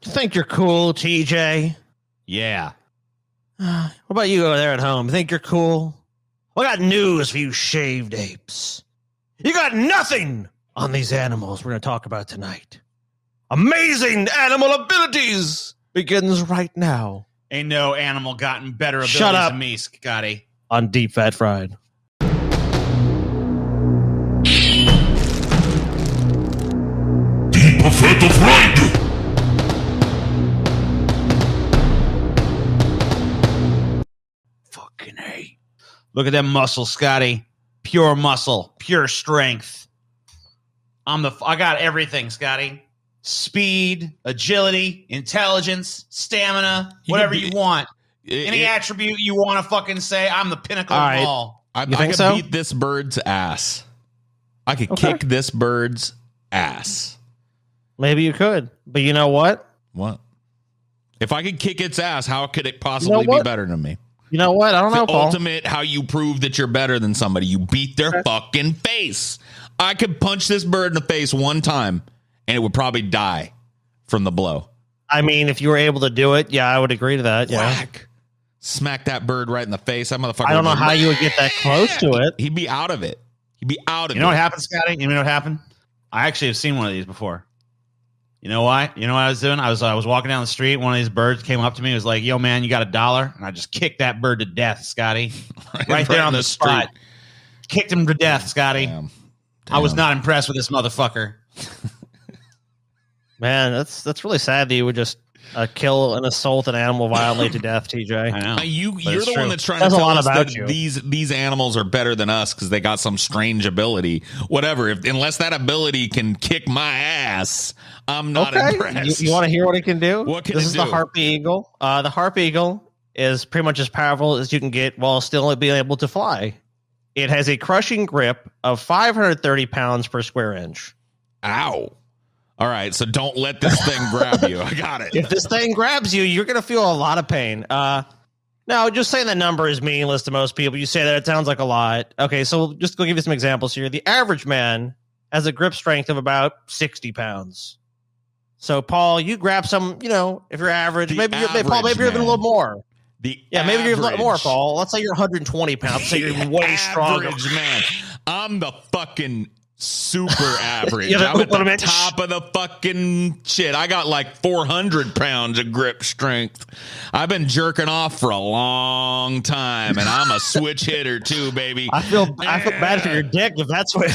Think you're cool, TJ? Yeah. What about you over there at home? Think you're cool? Well, I got news for you shaved apes. You got nothing on these animals we're going to talk about tonight. Amazing animal abilities begins right now. Ain't no animal gotten better abilities Shut up. than me, Scotty. On Deep Fat Fried. Deep Fat Fried! Fucking A. Look at them muscles, Scotty. Pure muscle, pure strength. I got everything, Scotty. Speed, agility, intelligence, stamina, whatever you want. Any attribute you want to fucking say, I'm the pinnacle of all. I could beat this bird's ass. I could kick this bird's ass. Maybe you could, but you know what? What? If I could kick its ass, how could it possibly be better than me? You know what? I don't know, Paul. Ultimate, how you prove that you're better than somebody. You beat their fucking face. I could punch this bird in the face one time, and it would probably die from the blow. I mean, if you were able to do it, yeah, I would agree to that. Yeah. Whack. Smack that bird right in the face. That motherfucker. I don't know how you would get that close to it. He'd be out of it. He'd be out of it. You know what happened, Scotty? You know what happened? I actually have seen one of these before. You know why? You know what I was doing? I was walking down the street. One of these birds came up to me. It was like, "Yo, man, you got $1?" And I just kicked that bird to death, Scotty. Right there on the spot. Street. Kicked him to death, Scotty. Damn. I was not impressed with this motherfucker. Man, that's really sad that you would just kill and assault an animal violently to death, TJ. I know. You're the one that's trying to tell us that these animals are better than us because they got some strange ability. Whatever. Unless that ability can kick my ass, I'm not impressed. You want to hear what it can do? What can this it is do? the Harpy Eagle. The Harpy Eagle is pretty much as powerful as you can get while still being able to fly. It has a crushing grip of 530 pounds per square inch. Ow. All right, so don't let this thing grab you. I got it. If this thing grabs you, you're going to feel a lot of pain. No, just saying that number is meaningless to most people. You say that, it sounds like a lot. Okay, so just go give you some examples here. The average man has a grip strength of about 60 pounds. So, Paul, you grab some, if you're average, Paul, maybe you're even a little more. Maybe you're a little more, Paul. Let's say you're 120 pounds. Let's say you're way stronger. Man. I'm the fucking super average. I'm at the top of the fucking shit. I got like 400 pounds of grip strength. I've been jerking off for a long time, and I'm a switch hitter too, baby. I feel bad for your dick if that's what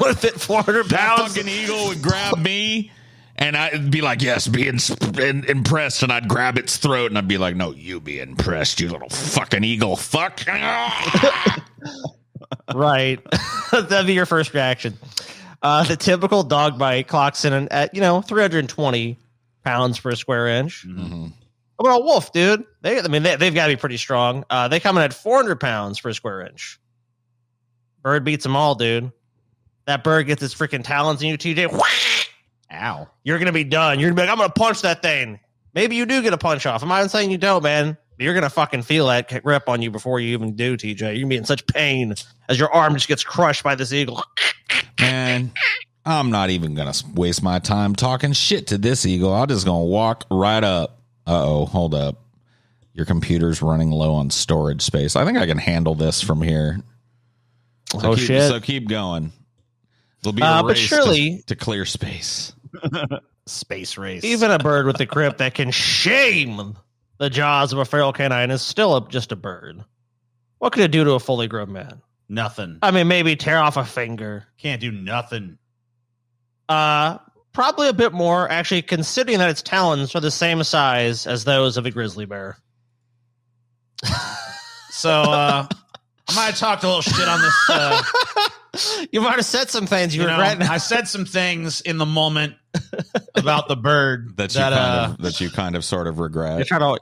with it. 400 pounds. That fucking eagle would grab me, and I'd be like, "Yes, be impressed," and I'd grab its throat, and I'd be like, "No, you be impressed, you little fucking eagle, fuck." Right. That'd be your first reaction. The typical dog bite clocks in at 320 pounds per square inch. Mm-hmm. What about a wolf, dude? They've got to be pretty strong. They come in at 400 pounds per square inch. Bird beats them all, dude. That bird gets its freaking talons in you, TJ. Ow. You're going to be done. You're going to be like, I'm going to punch that thing. Maybe you do get a punch off. I'm not saying you don't, man. You're going to fucking feel that grip on you before you even do, TJ. You're going to be in such pain as your arm just gets crushed by this eagle. Man, I'm not even going to waste my time talking shit to this eagle. I'm just going to walk right up. Uh-oh, hold up. Your computer's running low on storage space. I think I can handle this from here. Shit. So keep going. There'll be a race but surely, to clear space. Space race. Even a bird with a grip that can shame the jaws of a feral canine is still just a bird. What could it do to a fully grown man? Nothing. I mean, maybe tear off a finger. Can't do nothing. Probably a bit more, actually, considering that its talons are the same size as those of a grizzly bear. So, I might have talked a little shit on this. You might have said some things you regret. I said some things in the moment about the bird that you kind of sort of regret. You're trying to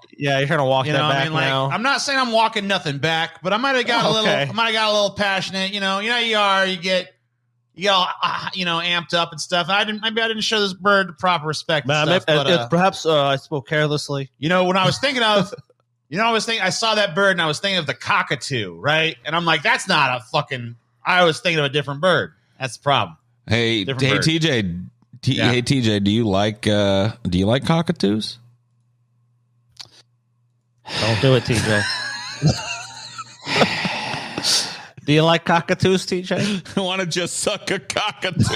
walk that back now. I'm not saying I'm walking nothing back, but I might have got a little passionate. You get all amped up and stuff. Maybe I didn't show this bird the proper respect. Perhaps I spoke carelessly. When I was thinking of, I saw that bird and I was thinking of the cockatoo, right? And I'm like, that's not a fucking. I was thinking of a different bird. That's the problem. Hey, TJ, Hey TJ, do you like cockatoos? Don't do it, TJ. Do you like cockatoos, TJ? I want to just suck a cockatoo.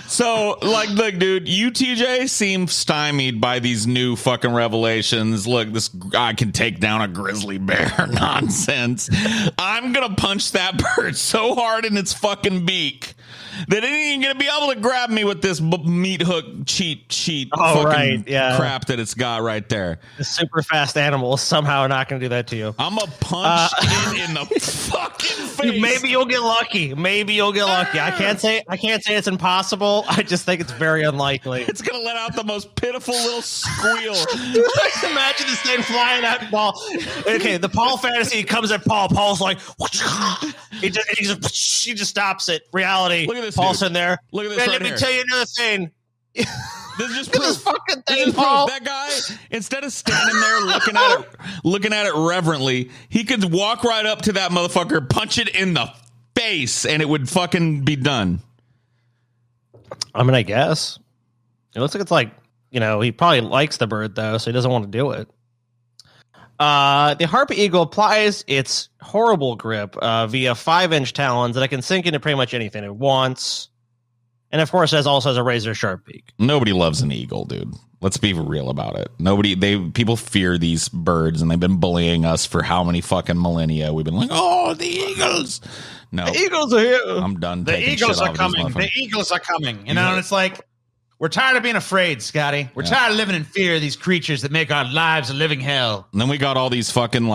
So, look, dude, you, TJ, seem stymied by these new fucking revelations. Look, this guy can take down a grizzly bear nonsense. I'm going to punch that bird so hard in its fucking beak that it ain't going to be able to grab me with this meat hook cheat fucking crap that it's got right there. The super fast animal is somehow not going to do that to you. I'm going to punch it in the fucking face. Maybe you'll get lucky. I can't say it's impossible. I just think it's very unlikely. It's going to let out the most pitiful little squeal. Imagine this thing flying at Paul. Okay, the Paul fantasy comes at Paul. Paul's like, he just stops it. Reality. Look at this, Paul's dude. in there. Look at this. Man, right let me here. tell you another thing. This is just Look at this proof. fucking This thing, is proof. Paul. That guy, instead of standing there looking at it reverently, he could walk right up to that motherfucker, punch it in the face, and it would fucking be done. I mean, I guess. It looks like it's like, he probably likes the bird, though, so he doesn't want to do it. The Harpy Eagle applies its horrible grip via 5-inch talons that it can sink into pretty much anything it wants. And, of course, it also has a razor-sharp beak. Nobody loves an eagle, dude. Let's be real about it. People fear these birds, and they've been bullying us for how many fucking millennia. We've been like, oh, the eagles. No, The eagles are here. I'm done. The Eagles are coming. The Eagles are coming. And it's like, we're tired of being afraid, Scotty. We're tired of living in fear of these creatures that make our lives a living hell. And then we got all these fucking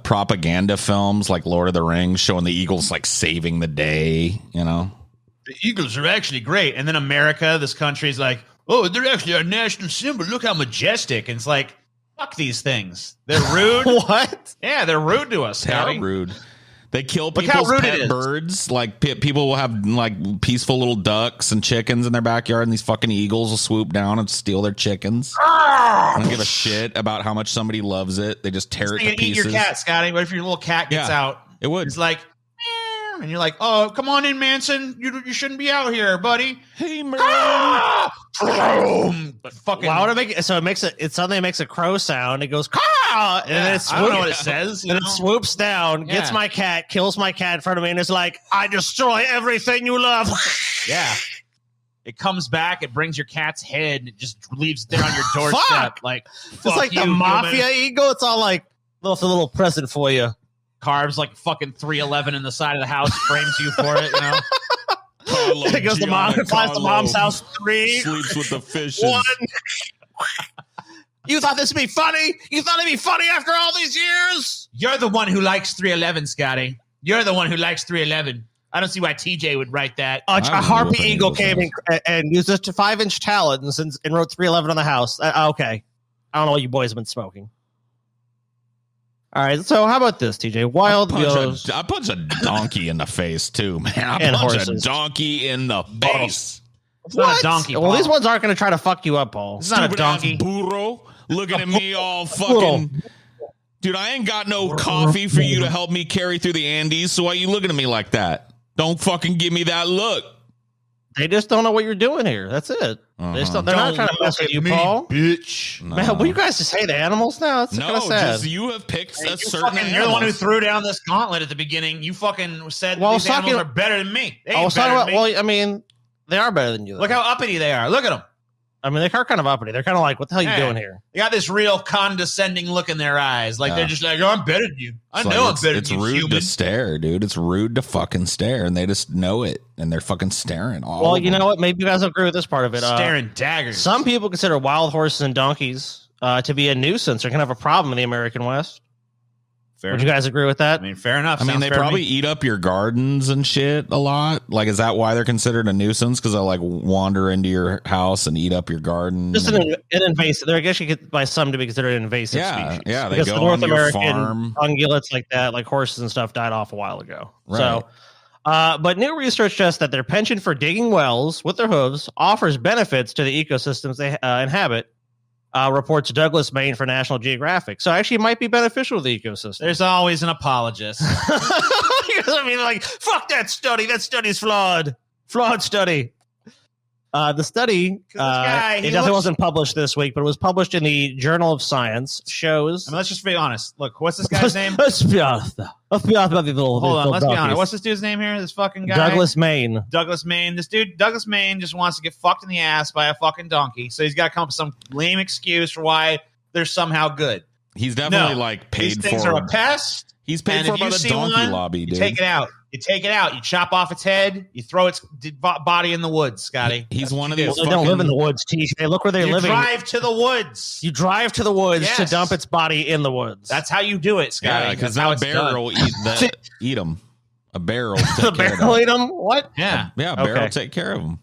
propaganda films like Lord of the Rings showing the eagles like saving the day, The Eagles are actually great. And then America, this country, is like, oh, they're actually our national symbol. Look how majestic. And it's like, fuck these things. They're rude. What? Yeah, they're rude to us, Scotty. How rude. They kill Look how people's rude it pet is. birds. Like people will have like peaceful little ducks and chickens in their backyard, and these fucking eagles will swoop down and steal their chickens. I don't give a shit about how much somebody loves it. They just tear it to Eat pieces. your cat, Scotty. What if your little cat gets out? It would. It's like, meow, and you're like, oh, come on in, Manson. You shouldn't be out here, buddy. Hey, man. But fucking. Why would it make it? So it suddenly makes a crow sound. It goes, caw! And then I don't know what it says. And it swoops down, gets my cat, kills my cat in front of me, and is like, I destroy everything you love. Yeah. It comes back, it brings your cat's head, and it just leaves it there on your doorstep. Like, It's like the mafia eagle. It's all like, it's a little present for you. Carves like fucking 311 in the side of the house, frames you for it, It goes to mom, it flies to mom's house. 3, sleeps with the fishes. 1. You thought this would be funny? You thought it'd be funny after all these years? You're the one who likes 311, Scotty. You're the one who likes 311. I don't see why TJ would write that. A Harpy Eagle came and used it to 5-inch talons and wrote 311 on the house. Okay. I don't know what you boys have been smoking. All right, so how about this, TJ? Wild goes. I punch a donkey in the face too, man. And punch horses. a donkey in the face. It's not a donkey. Well, Paul. these ones aren't going to try to fuck you up, Paul. It's not a Stupid donkey. ass burro looking at me all fucking. Dude, I ain't got no coffee for you to help me carry through the Andes, so why you looking at me like that? Don't fucking give me that look. They just don't know what you're doing here. That's it. They're not trying to mess with you, Paul. Bitch. No. Man, will you guys just hate animals now? It's kind of sad. just you have picked a certain Fucking, you're the one who animals. threw down this gauntlet at the beginning. You fucking said Well, I these was talking- animals are better than me. They I ain't was talking better about. than me. Well, I mean, they are better than you. Though. Look how uppity they are. Look at them. I mean, they are kind of uppity. They're kind of like, what the hell are you Yeah. doing here? They got this real condescending look in their eyes. Like they're just like, oh, I'm better than you. I It's know like, I'm better it's than you, rude human. to stare, dude. It's rude to fucking stare, and they just know it, and they're fucking staring. Well, you know what? Maybe you guys will agree with this part of it. Staring daggers. Some people consider wild horses and donkeys to be a nuisance or can have a problem in the American West. Fair Would you guys agree with that? I mean, fair enough. I mean, Sounds they fair to probably me. eat up your gardens and shit a lot. Like, is that why they're considered a nuisance? Because they'll like wander into your house and eat up your garden. Just an invasive. They're actually by some to be considered an invasive species. Yeah, they because go the North on your American farm. ungulates like that, like horses and stuff, died off a while ago. Right. So, but new research suggests that their penchant for digging wells with their hooves offers benefits to the ecosystems they inhabit. reports Douglas, Maine for National Geographic. So actually it might be beneficial to the ecosystem. There's always an apologist. I mean, like, fuck that study. That study's flawed. Flawed study. The study, it definitely wasn't published this week, but it was published in the Journal of Science. Shows. I mean, let's just be honest. Look, what's this guy's name? Let's be honest about the little. Hold on, let's be donkeys. honest. What's this dude's name here? This fucking guy? Douglas Maine. Douglas Maine. This dude, Douglas Maine, just wants to get fucked in the ass by a fucking donkey. So he's got to come up with some lame excuse for why they're somehow good. He's definitely like paid these things for. are a pest. He's paid for by the donkey lobby, dude. You take it out. You take it out. You chop off its head. You throw its body in the woods, Scotty. He's one of these. They don't live in the woods, TJ. Look where they're living. You drive to the woods. You drive to the woods to dump its body in the woods. That's how you do it, Scotty. Yeah, because now a bear will eat them. A bear will take the bear will eat them? What? Yeah. Yeah, a bear will take care of them.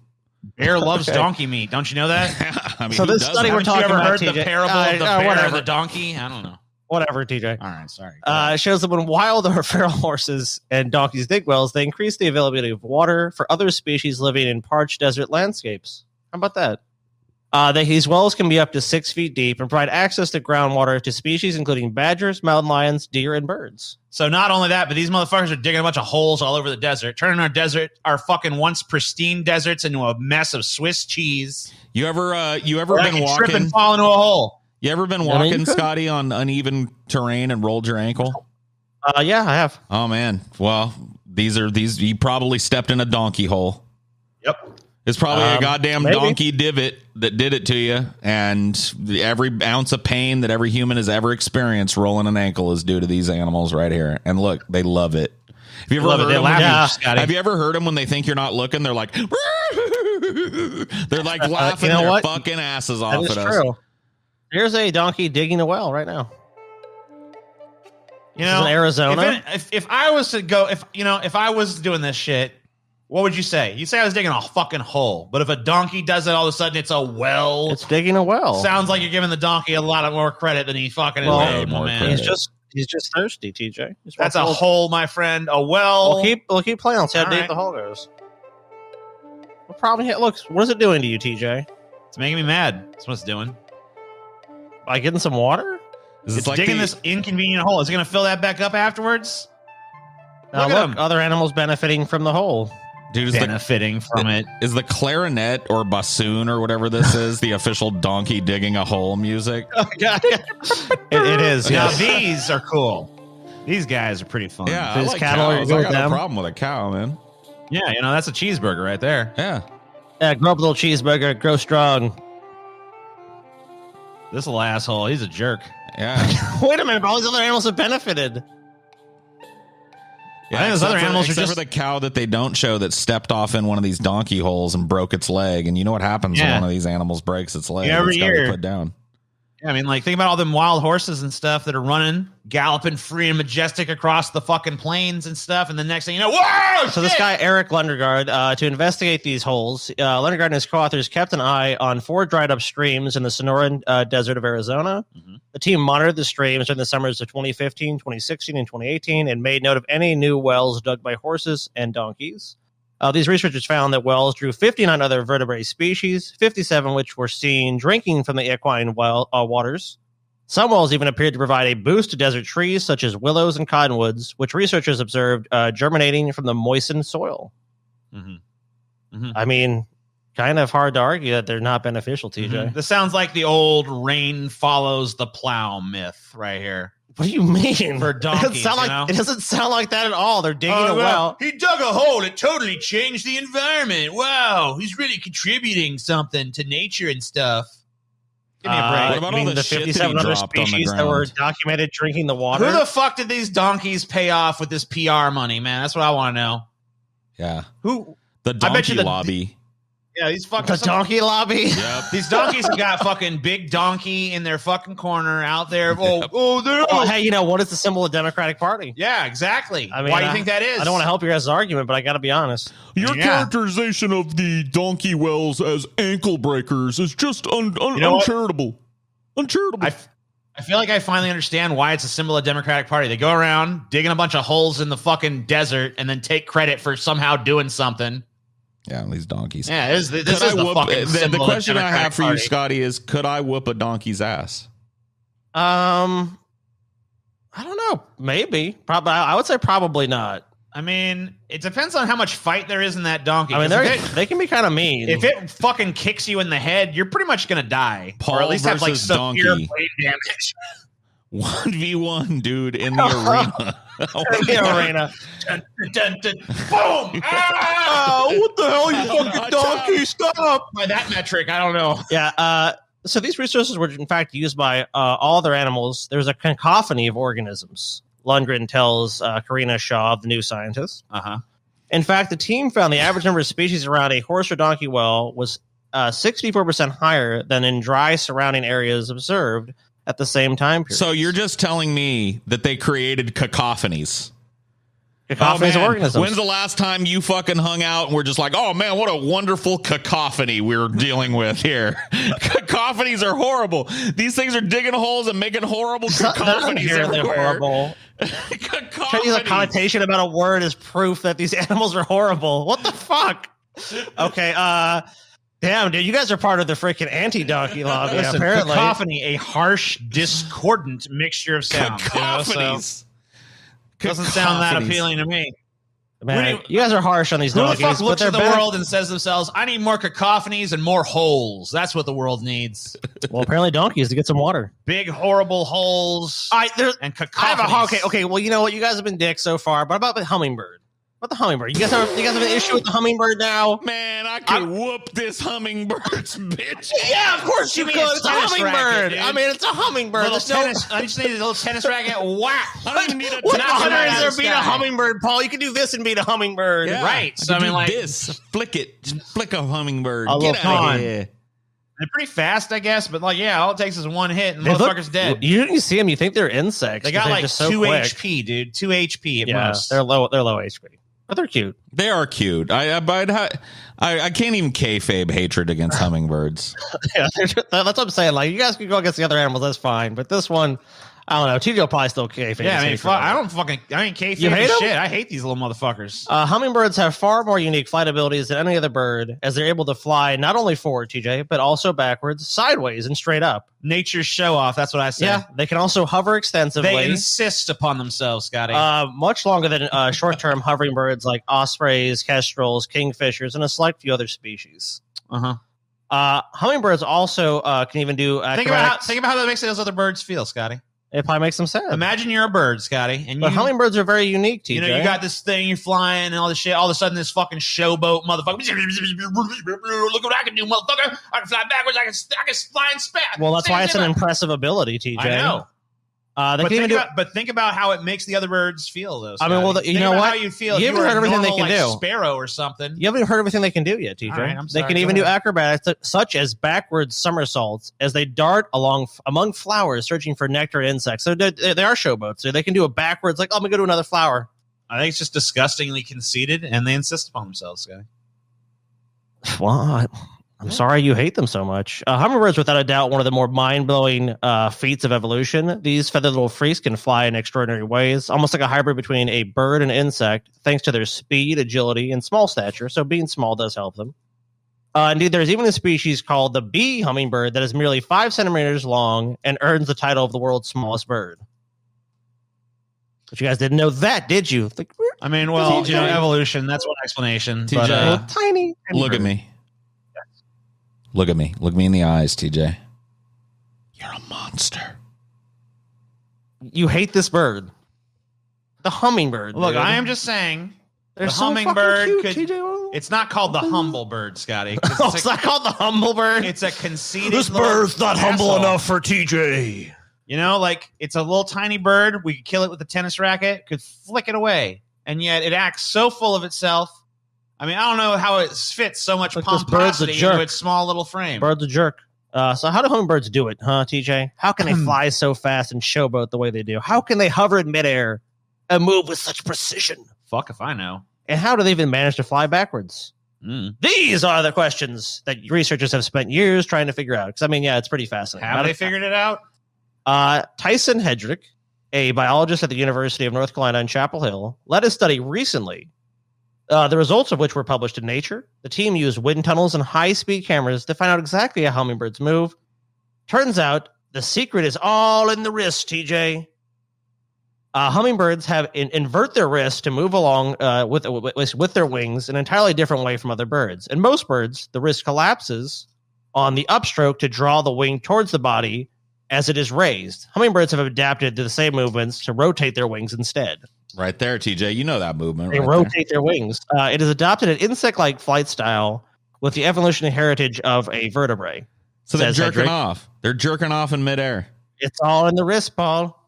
Bear loves donkey meat. Don't you know that? I mean, so this study we're talking about, heard TJ? the parable of the bear and the donkey? I don't know. Whatever, TJ. All right, sorry. It shows that when wild or feral horses and donkeys dig wells, they increase the availability of water for other species living in parched desert landscapes. How about that? These wells can be up to 6 feet deep and provide access to groundwater to species including badgers, mountain lions, deer, and birds. So not only that, but these motherfuckers are digging a bunch of holes all over the desert, turning our fucking once pristine deserts into a mess of Swiss cheese. You ever been walking? Trip and fall into a hole. You ever been walking, Scotty, on uneven terrain and rolled your ankle? Yeah, I have. Oh man. Well, these. You probably stepped in a donkey hole. Yep. It's probably a goddamn maybe. donkey divot that did it to you, and every ounce of pain that every human has ever experienced rolling an ankle is due to these animals right here. And look, they love it. Have you ever heard them? Have you ever heard them when they think you're not looking? They're like, they're like laughing their fucking asses off at us. True. Here's a donkey digging a well right now. You know, in Arizona. If I was to go, if I was doing this shit, what would you say? You say I was digging a fucking hole, but if a donkey does it, all of a sudden it's a well. It's digging a well. Sounds like you're giving the donkey a lot of more credit than he fucking is. Man. He's just thirsty, TJ. That's a hole, my friend. A well. We'll keep playing. Let's see how deep the hole goes. What problem here? Look, what is it doing to you, TJ? It's making me mad. That's what it's doing. By getting some water? It's like digging this inconvenient hole. Is it going to fill that back up afterwards? Look, other animals benefiting from the hole. Dude, is benefiting from it. Is the clarinet or bassoon or whatever this is the official donkey digging a hole music? It is. Now these are cool. These guys are pretty fun. Yeah, I like cows. I got no problem with a cow, man. Yeah, that's a cheeseburger right there. Yeah. Grow up a little cheeseburger. Grow strong. This little asshole, he's a jerk. Yeah. Wait a minute, all these other animals have benefited. Yeah, I think those other animals are just for the cow that they don't show that stepped off in one of these donkey holes and broke its leg. And you know what happens when one of these animals breaks its leg? Every year. Put down. Yeah, I mean, like, think about all them wild horses and stuff that are running, galloping free and majestic across the fucking plains and stuff. And the next thing you know, whoa! So this guy, Eric Lundergaard, to investigate these holes, Lundergaard and his co-authors kept an eye on 4 dried up streams in the Sonoran Desert of Arizona. Mm-hmm. The team monitored the streams during the summers of 2015, 2016, and 2018 and made note of any new wells dug by horses and donkeys. These researchers found that wells drew 59 other vertebrate species, 57 which were seen drinking from the equine waters. Some wells even appeared to provide a boost to desert trees such as willows and cottonwoods, which researchers observed germinating from the moistened soil. Mm-hmm. Mm-hmm. I mean, kind of hard to argue that they're not beneficial, TJ. Mm-hmm. This sounds like the old rain follows the plow myth right here. What do you mean? For donkeys, it doesn't sound like that at all. They're digging a well. He dug a hole. It totally changed the environment. Wow. He's really contributing something to nature and stuff. Give me a break. What about all the 57 other species that were documented drinking the water? Who the fuck did these donkeys pay off with this PR money, man? That's what I want to know. Yeah. Who? The donkey lobby. Yeah, these fucking donkey lobby. Yep. These donkeys have got fucking big donkey in their fucking corner out there. Hey, you know what is the symbol of the Democratic Party? Yeah, exactly. I mean, why do you think that is? I don't want to help your guys' argument, but I got to be honest. Your characterization of the donkey wells as ankle breakers is just uncharitable. Uncharitable. I feel like I finally understand why it's a symbol of the Democratic Party. They go around digging a bunch of holes in the fucking desert and then take credit for somehow doing something. Yeah, these donkeys. Yeah, this is Could I the whoop, fucking the question I have for you, Party. Scotty, is could I whoop a donkey's ass? I don't know. Maybe. Probably. I would say probably not. I mean, it depends on how much fight there is in that donkey. I mean, they can be kind of mean. If it fucking kicks you in the head, you're pretty much gonna die, Paul or at least have like versus severe donkey. brain damage. 1v1, dude, in the arena. in the arena. Dun, dun, dun, boom! Oh, what the hell, you fucking donkey? Stop! By that metric, I don't know. Yeah. So these resources were in fact used by all other animals. There's a cacophony of organisms. Lundgren tells Karina Shaw, the New Scientist. In fact, the team found the average number of species around a horse or donkey well was 64% higher than in dry surrounding areas observed at the same time period. So you're just telling me that they created cacophonies. Cacophonies of organisms. When's the last time you fucking hung out and we're just like, oh man, what a wonderful cacophony we're dealing with here. Cacophonies are horrible. These things are digging holes and making horrible cacophonies everywhere. Horrible. Trying to use a connotation about a word as proof that these animals are horrible. What the fuck? Okay, damn, dude, you guys are part of the freaking anti-donkey lobby. Listen, apparently, cacophony, a harsh, discordant mixture of sounds. Cacophonies. Doesn't sound that appealing to me. Man, you guys are harsh on these Who the donkeys. fuck looks but at the they're better- world and says to themselves, I need more cacophonies and more holes. That's what the world needs. Well, apparently donkeys to get some water. Big, horrible holes and cacophonies. Okay. Well, you know what? You guys have been dicks so far, but about the hummingbird? What the hummingbird? You guys have an issue with the hummingbird now? Man, I could whoop this hummingbird's bitch. Yeah, of course you could. It's a hummingbird. I mean, it's a hummingbird. I just need a little tennis racket. Whack. I don't even need a What tennis honor racket. is there being a hummingbird, Paul? You can do this and beat a hummingbird. Yeah, Right. So, I I mean, do like- this. Flick it. Just flick a hummingbird. A Get little out con. of here. They're pretty fast, I guess, but like, yeah, all it takes is one hit and the They look- motherfucker's dead. You see them, you think they're insects. They got but they're like just so 2 quick. HP, dude. 2 HP at Yeah, most. they're low HP. But they're cute. They are cute. I can't even kayfabe hatred against hummingbirds. Yeah, that's what I'm saying. Like, you guys can go against the other animals, that's fine. But this one, I don't know. TJ will probably still kayfabe. Yeah, I mean, I ain't kayfabe You hate 'em? shit. I hate these little motherfuckers. Hummingbirds have far more unique flight abilities than any other bird, as they're able to fly not only forward, TJ, but also backwards, sideways, and straight up. Nature's show off. That's what I say. Yeah, they can also hover extensively. They insist upon themselves, Scotty. Much longer than short-term hovering birds like ospreys, kestrels, kingfishers, and a select few other species. Hummingbirds also can even do Think about how that makes those other birds feel, Scotty. It probably makes them sad. Imagine you're a bird, Scotty, and But hummingbirds are very unique, TJ. you know, you got this thing, you're flying and all this shit. All of a sudden, this fucking showboat motherfucker. Look what I can do, motherfucker! I can fly backwards. I can fly and spat. Well, that's why it's an impressive ability, TJ. I know. They can even do. But think about how it makes the other birds feel, though. I mean, well, Scotty. you Think know about what? How you feel? You if haven't were heard a everything they normal, can like, do. Sparrow or something. You haven't even heard everything they can do yet, TJ. All right, I'm They sorry, can go even do ahead. acrobatics such as backwards somersaults as they dart among flowers searching for nectar and insects. So they are showboats. So they can do a backwards, like, oh, I'm going to go to another flower. I think it's just disgustingly conceited, and they insist upon themselves, Scotty. Well, I'm sorry you hate them so much. Hummingbirds, without a doubt, one of the more mind-blowing feats of evolution. These feathered little freaks can fly in extraordinary ways, almost like a hybrid between a bird and insect, thanks to their speed, agility, and small stature. So being small does help them. Indeed, there's even a species called the bee hummingbird that is merely 5 centimeters long and earns the title of the world's smallest bird. But you guys didn't know that, did you? Like, I mean, well, TJ. you know, evolution, that's one explanation. TJ. But, tiny. Look at me. Look at me. Look me in the eyes, TJ. You're a monster. You hate this bird. The hummingbird. look, dude. I am just saying, They're the so hummingbird fucking could. cute, TJ. It's not called the humble bird, Scotty. 'cause Oh, it's not called the humble bird. It's a conceited. This little bird's not humble asshole. enough for TJ. You know, like it's a little tiny bird. We could kill it with a tennis racket, could flick it away, and yet it acts so full of itself. I mean, I don't know how it fits so much Look, this bird's a pomposity jerk. into its small little frame. Bird's a jerk. So how do hummingbirds do it, huh, TJ? How can they fly so fast and showboat the way they do? How can they hover in midair and move with such precision? Fuck if I know. And how do they even manage to fly backwards? Mm. These are the questions that researchers have spent years trying to figure out. Because, I mean, yeah, it's pretty fascinating. Have they figured it out? Tyson Hedrick, a biologist at the University of North Carolina in Chapel Hill, led a study recently The results of which were published in Nature. The team used wind tunnels and high-speed cameras to find out exactly how hummingbirds move. Turns out the secret is all in the wrist, TJ. Hummingbirds have invert their wrists to move along with their wings in an entirely different way from other birds. In most birds, the wrist collapses on the upstroke to draw the wing towards the body as it is raised. Hummingbirds have adapted to the same movements to rotate their wings instead. Right there, TJ. You know that movement. They rotate their wings. It has adopted an insect-like flight style with the evolutionary heritage of a vertebrae. So they're jerking off. They're jerking off in midair. It's all in the wrist, Paul.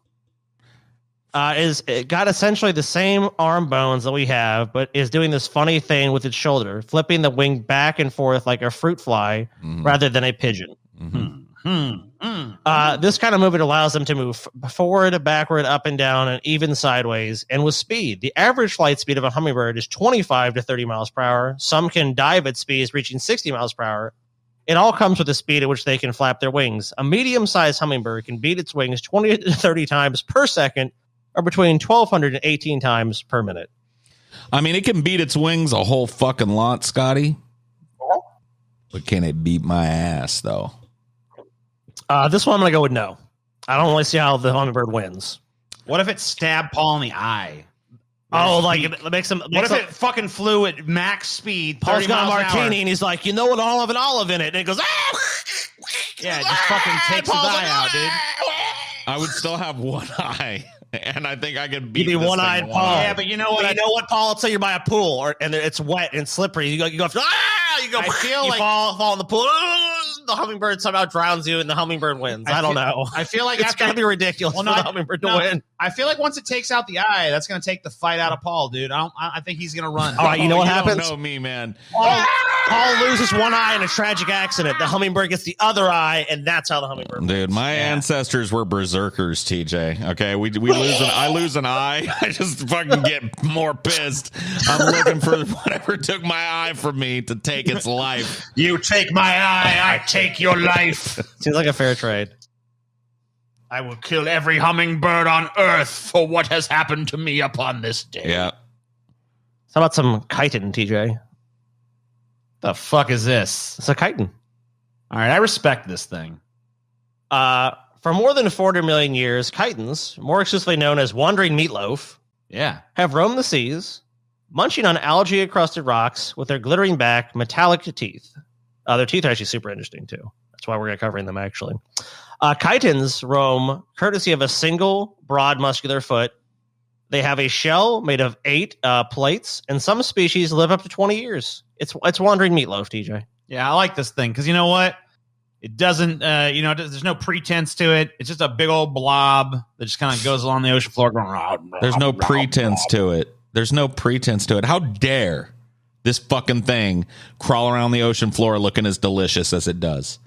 It got essentially the same arm bones that we have, but is doing this funny thing with its shoulder, flipping the wing back and forth like a fruit fly rather than a pigeon. This kind of movement allows them to move forward, backward, up and down, and even sideways, and with speed. The average flight speed of a hummingbird is 25 to 30 miles per hour. Some can dive at speeds reaching 60 miles per hour. It all comes with the speed at which they can flap their wings. A medium-sized hummingbird can beat its wings 20 to 30 times per second, or between 1,200 and 18 times per minute. I mean, it can beat its wings a whole fucking lot, Scotty. But can it beat my ass, though? This one I'm going to go with no. I don't really see how the hummingbird wins. What if it stabbed Paul in the eye? Oh, like it makes him. What if it fucking flew at max speed? Paul's got a martini and he's like, you know what? I'll have an olive in it. And it goes, ah! Yeah, it just fucking takes his eye out, dude. I would still have one eye. And I think I could beat this one-eyed Paul. Yeah, but you know what? You know what, Paul? Let's say you're by a pool and it's wet and slippery. You go. I feel like fall in the pool. The hummingbird somehow drowns you, and the hummingbird wins. I don't know. I feel like it's gonna be ridiculous for the hummingbird to win. I feel like once it takes out the eye, that's gonna take the fight out of Paul, dude. I think he's gonna run. All right, you know what happens? Don't know me, man. Paul loses one eye in a tragic accident. The hummingbird gets the other eye, and that's how the hummingbird wins. Dude, my ancestors were berserkers, TJ. Okay, I lose an eye. I just fucking get more pissed. I'm looking for whatever took my eye from me to take its life. You take my eye, I take your life. Seems like a fair trade. I will kill every hummingbird on Earth for what has happened to me upon this day. Yeah. How about some chitin, TJ? The fuck is this? It's a chitin. All right, I respect this thing. For more than 400 million years, chitins, more exclusively known as wandering meatloaf, have roamed the seas, munching on algae-encrusted rocks with their glittering back, metallic teeth. Their teeth are actually super interesting, too. That's why we're covering them, actually. Chitins roam courtesy of a single, broad, muscular foot. They have a shell made of 8 plates, and some species live up to 20 years. It's wandering meatloaf, TJ. Yeah, I like this thing, because you know what? It doesn't, there's no pretense to it. It's just a big old blob that just kind of goes along the ocean floor going, there's no pretense to it. There's no pretense to it. How dare this fucking thing crawl around the ocean floor looking as delicious as it does?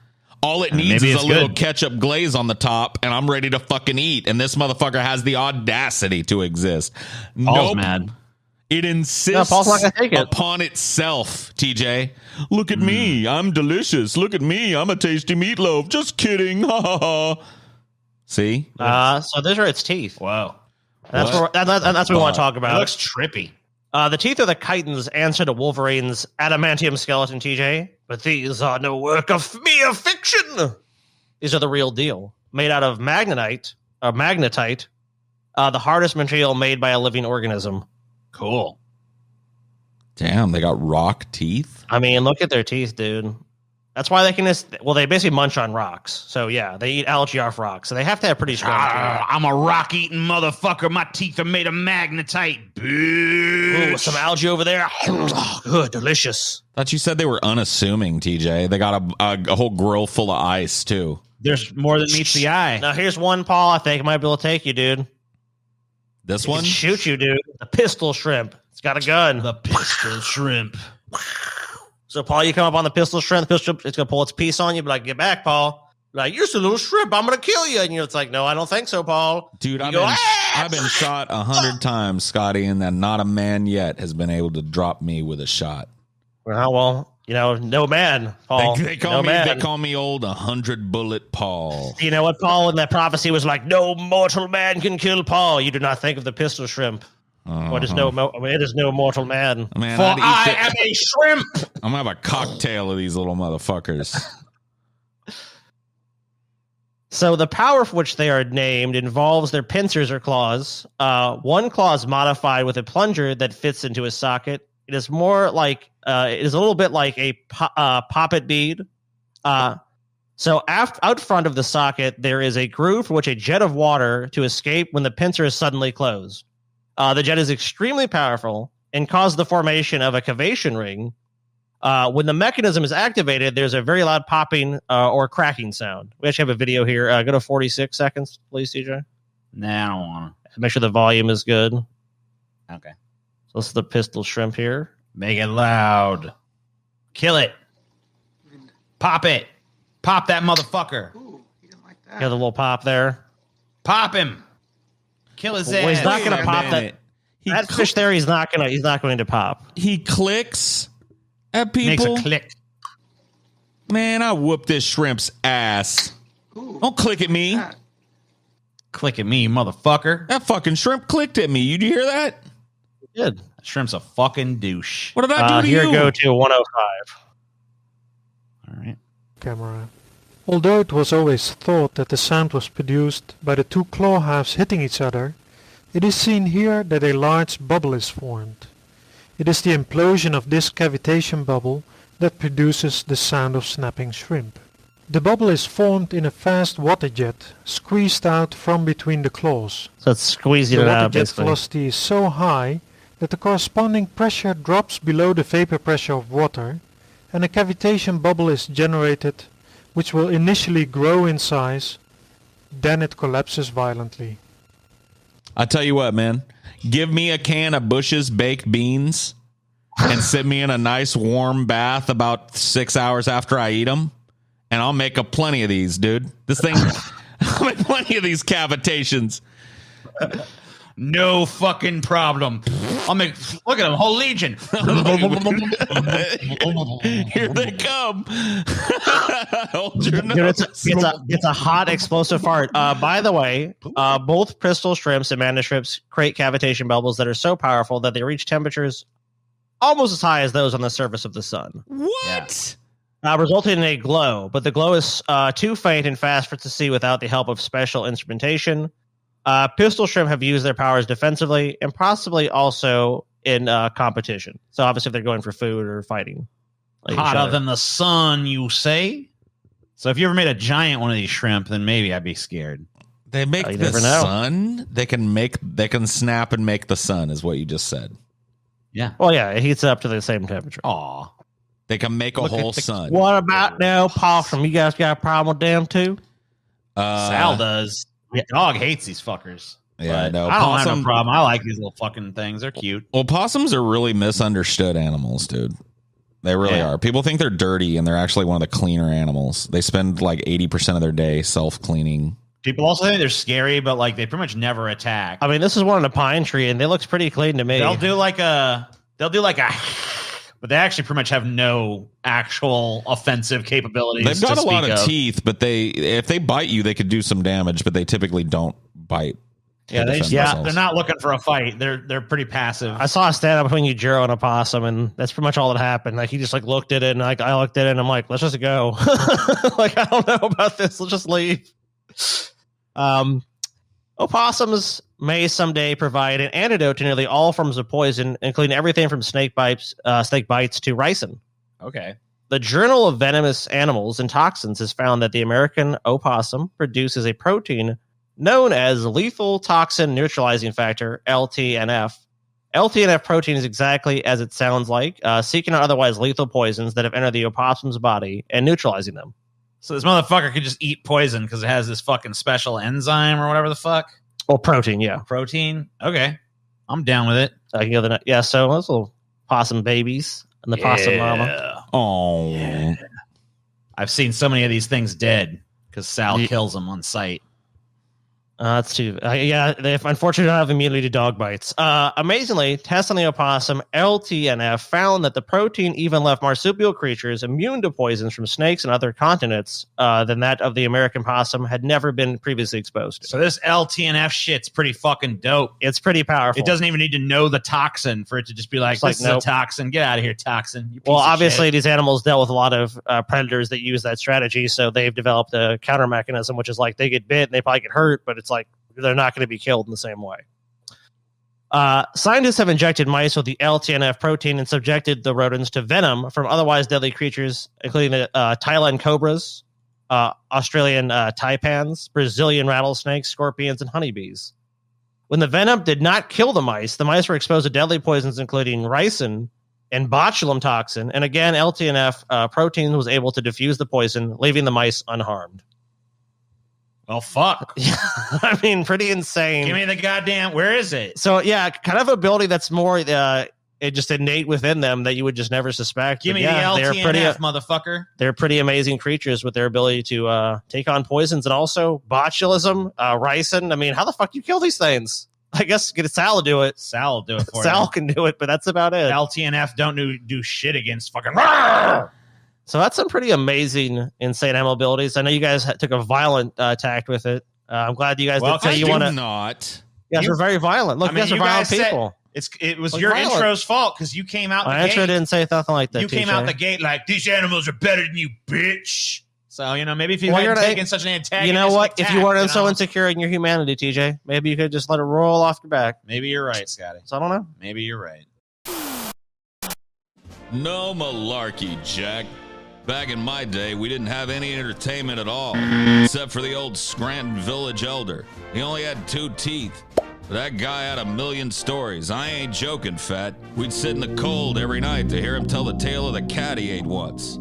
All it needs is a little ketchup glaze on the top, and I'm ready to fucking eat. And this motherfucker has the audacity to exist. Paul's mad. It insists upon itself, TJ. Look at me. I'm delicious. Look at me. I'm a tasty meatloaf. Just kidding. Ha ha ha. See? So those are its teeth. Wow. That's what we want to talk about. It looks trippy. The teeth of the chitins answer to Wolverine's adamantium skeleton, TJ. But these are no work of mere fiction. These are the real deal. Made out of magnetite, the hardest material made by a living organism. Cool. Damn, they got rock teeth? I mean, look at their teeth, dude. That's why they can they basically munch on rocks. So, yeah, they eat algae off rocks. So they have to have pretty strong teeth. I'm a rock-eating motherfucker. My teeth are made of magnetite, bitch. Ooh, some algae over there. Good, delicious. Thought you said they were unassuming, TJ. They got a whole grill full of ice, too. There's more than meets the eye. Now, here's one, Paul, I think might be able to take you, dude. This one? Shoot you, dude. The pistol shrimp. It's got a gun. The pistol shrimp. So, Paul, you come up on the pistol shrimp. The pistol shrimp, it's going to pull its piece on you. Be like, get back, Paul. Be like, you're just a little shrimp. I'm going to kill you. And it's like, no, I don't think so, Paul. Dude, I've been shot 100 times, Scotty, and then not a man yet has been able to drop me with a shot. Well, no man, Paul. They call me old 100-bullet Paul. You know what, Paul, in that prophecy was like, no mortal man can kill Paul. You do not think of the pistol shrimp. It is no mortal man. Man, For I am a shrimp. I'm gonna have a cocktail of these little motherfuckers. So the power for which they are named involves their pincers or claws. One claw is modified with a plunger that fits into a socket. It is more like it is a little bit like a poppet bead. So out front of the socket, there is a groove for which a jet of water to escape when the pincer is suddenly closed. The jet is extremely powerful and causes the formation of a cavation ring. When the mechanism is activated, there's a very loud popping or cracking sound. We actually have a video here. Go to 46 seconds, please, CJ. Nah, I don't want to. Make sure the volume is good. Okay. So this is the pistol shrimp here. Make it loud. Kill it. Pop it. Pop that motherfucker. Ooh, he didn't like that. You have the little pop there. Pop him. Kill his ass. Well, he's not going to pop that. That fish there, he's not going to pop. He clicks at people. Makes a click. Man, I whoop this shrimp's ass. Ooh, Don't click at me. that. Click at me, motherfucker. That fucking shrimp clicked at me. Did you hear that? Good. Shrimp's a fucking douche. What did I do to Here you? go to 105. All right. Camera. Although it was always thought that the sound was produced by the two claw halves hitting each other, it is seen here that a large bubble is formed. It is the implosion of this cavitation bubble that produces the sound of snapping shrimp. The bubble is formed in a fast water jet, squeezed out from between the claws. So it's squeezing The it water out, jet basically. velocity is so high that the corresponding pressure drops below the vapor pressure of water, and a cavitation bubble is generated, which will initially grow in size, then it collapses violently. I tell you what, man. Give me a can of Bush's baked beans and sit me in a nice warm bath about 6 hours after I eat them, and I'll make plenty of these, dude. This thing, I'll make plenty of these cavitations. No fucking problem. I'll make. Look at them, whole legion. Here they come. Hold your Dude, nose. it's a hot explosive fart. By the way, both pistol shrimps and mantis shrimps create cavitation bubbles that are so powerful that they reach temperatures almost as high as those on the surface of the sun, What? resulting in a glow. But the glow is too faint and fast for it to see without the help of special instrumentation. Pistol shrimp have used their powers defensively and possibly also in competition. So obviously if they're going for food or fighting. Like each Hotter other. than the sun, you say? So if you ever made a giant one of these shrimp, then maybe I'd be scared. They make You the never know. sun. They can snap and make the sun, is what you just said. Yeah. Well, yeah, it heats up to the same temperature. Aw. They can make a Look whole at the- sun. What about now, possum? You guys got a problem with them too? Sal does. The dog hates these fuckers. Yeah, But no, I don't have possum- no problem. I like these little fucking things. They're cute. Well, possums are really misunderstood animals, dude. They really Yeah. are. People think they're dirty, and they're actually one of the cleaner animals. They spend like 80% of their day self-cleaning. People also think they're scary, but like they pretty much never attack. I mean, this is one in a pine tree, and it looks pretty clean to me. They'll do like a, but they actually pretty much have no actual offensive capabilities. They've got to a lot speak of teeth, but if they bite you, they could do some damage, but they typically don't bite. to Yeah, defend yeah, themselves. They're not looking for a fight. They're pretty passive. I saw a stand up between Yujiro and a possum, and that's pretty much all that happened. Like he just like looked at it, and like I looked at it, and I'm like, let's just go. Like I don't know about this. Let's just leave. Opossums may someday provide an antidote to nearly all forms of poison, including everything from snake bites to ricin. Okay. The Journal of Venomous Animals and Toxins has found that the American opossum produces a protein known as lethal toxin neutralizing factor, LTNF. LTNF protein is exactly as it sounds like, seeking out otherwise lethal poisons that have entered the opossum's body and neutralizing them. So this motherfucker could just eat poison because it has this fucking special enzyme or whatever the fuck. Well, protein, yeah. Protein. Okay. I'm down with it. I can go the yeah. So those little possum babies and the possum mama. Oh, I've seen so many of these things dead because Sal kills them on sight. That's too. Yeah, they unfortunately don't have immunity to dog bites. Amazingly, tests on the opossum LTNF found that the protein even left marsupial creatures immune to poisons from snakes and other continents than that of the American possum had never been previously exposed to. So this LTNF shit's pretty fucking dope. It's pretty powerful. It doesn't even need to know the toxin for it to just be like, this is a toxin. Get out of here, toxin. You piece well, of obviously, shit. these animals dealt with a lot of predators that use that strategy, so they've developed a counter mechanism, which is like they get bit and they probably get hurt, but it's like they're not going to be killed in the same way. Scientists have injected mice with the LTNF protein and subjected the rodents to venom from otherwise deadly creatures, including the Thailand cobras, Australian taipans, Brazilian rattlesnakes, scorpions, and honeybees. When the venom did not kill the mice were exposed to deadly poisons, including ricin and botulinum toxin. And again, LTNF protein was able to diffuse the poison, leaving the mice unharmed. Well, fuck. I mean, pretty insane. Give me the goddamn. Where is it? So, yeah, kind of ability that's more just innate within them that you would just never suspect. Give me the LTNF, motherfucker. They're pretty amazing creatures with their ability to take on poisons and also botulism, ricin. I mean, how the fuck do you kill these things? I guess get Sal to do it. Sal will do it for Sal you. can do it, but that's about it. LTNF don't do shit against fucking. So that's some pretty amazing, insane animal abilities. I know you guys took a violent tact with it. I'm glad you guys did say you want to. Not. You guys are very violent. Look, you guys are violent people. It was your intro's fault because you came out the gate. My intro didn't say nothing like that. You came out the gate like, these animals are better than you, bitch. So, maybe if you hadn't taken such an antagonistic you know what? attack, if you weren't so insecure in your humanity, TJ, maybe you could just let it roll off your back. Maybe you're right, Scotty. So I don't know. Maybe you're right. No malarkey, Jack. Back in my day, we didn't have any entertainment at all, except for the old Scranton village elder. He only had 2 teeth. But that guy had a million stories. I ain't joking, Fat. We'd sit in the cold every night to hear him tell the tale of the cat he ate once.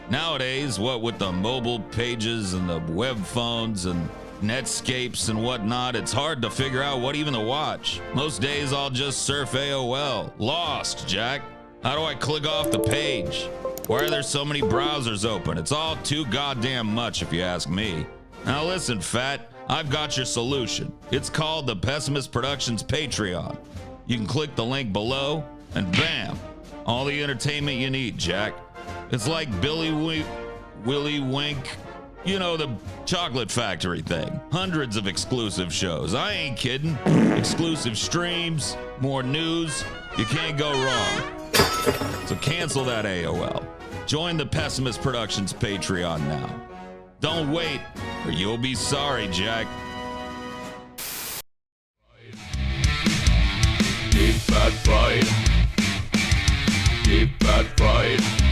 Nowadays, what with the mobile pages and the web phones and Netscapes and whatnot, it's hard to figure out what even to watch. Most days I'll just surf AOL. Lost, Jack. How do I click off the page? Why are there so many browsers open? It's all too goddamn much if you ask me. Now listen, Fat, I've got your solution. It's called the Pessimist Productions Patreon. You can click the link below and bam, all the entertainment you need, Jack. It's like Willy Wink, the chocolate factory thing. Hundreds of exclusive shows. I ain't kidding. Exclusive streams, more news. You can't go wrong. So cancel that AOL. Join the Pessimist Productions Patreon now. Don't wait, or you'll be sorry, Jack. Deep fat fried. Deep fat fried.